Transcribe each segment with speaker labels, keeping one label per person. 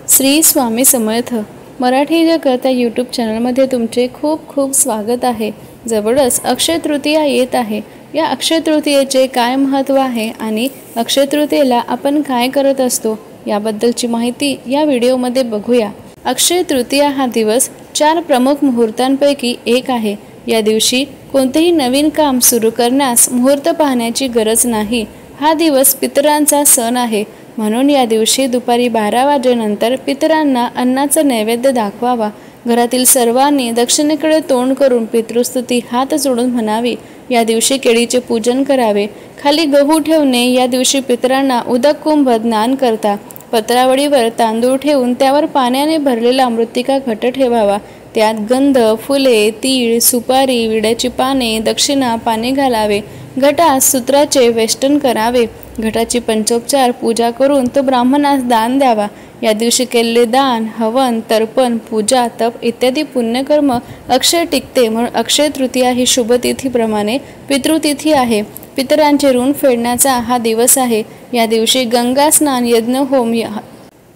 Speaker 1: श्री स्वामी समर्थ मराठी जगत या यूट्यूब चॅनलमध्ये तुमचे खूप खूप स्वागत आहे। जवळच अक्षय तृतीया येत आहे। या अक्षय तृतीयेचे काय महत्त्व आहे आणि अक्षय तृतीयेला आपण काय करत असतो याबद्दलची माहिती या व्हिडिओमध्ये बघूया। अक्षय तृतीया हा दिवस 4 प्रमुख मुहूर्तांपैकी एक आहे। या दिवशी कोणतेही नवीन काम सुरू करण्यास मुहूर्त पाहण्याची गरज नाही। हा दिवस पितरांचा सण आहे, म्हणून या दिवशी दुपारी 12 वाजेनंतर पितरांना अन्नाचा नैवेद्य दाखवावा। घरातील सर्वांनी दक्षिणेकडे तोंड करून पितृस्तुती हात जोडून म्हणावी। या दिवशी केळीचे पूजन करावे। खाली गहू ठेवणे। या दिवशी पितरांना उदक कुंभ स्नान करता। पत्रावळीवर तांदूळ ठेवून त्यावर पाण्याने भरलेला मृत्तिका घट ठेवावा। त्यात गंध, फुले, तीळ, सुपारी, विड्याची पाने, दक्षिणा, पाणी घालावे। घटात सूत्राचे वेष्टन करावे। घटाची पंचोपचार पूजा करून तो ब्राह्मणास दान द्यावा। या दिवशी केलेले दान, हवन, तर्पण, पूजा, तप इत्यादी पुण्यकर्म अक्षय टिकते, म्हणून अक्षय तृतीया ही शुभतिथीप्रमाणे पितृतिथी आहे। पितरांचे ऋण फेडण्याचा हा दिवस आहे। या दिवशी गंगा स्नान,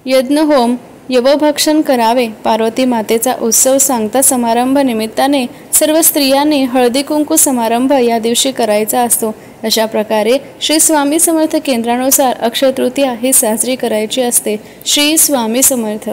Speaker 1: यज्ञहोम, यवभक्षण करावे। पार्वती मातेचा उत्सव सांगता समारंभ निमित्ताने सर्व स्त्रियांनी हळदी कुंकू समारंभ या दिवशी करायचा असतो। अशा प्रकारे श्री स्वामी समर्थ केंद्रानुसार अक्षय तृतीया ही साजरी करायची असते। श्री स्वामी समर्थ।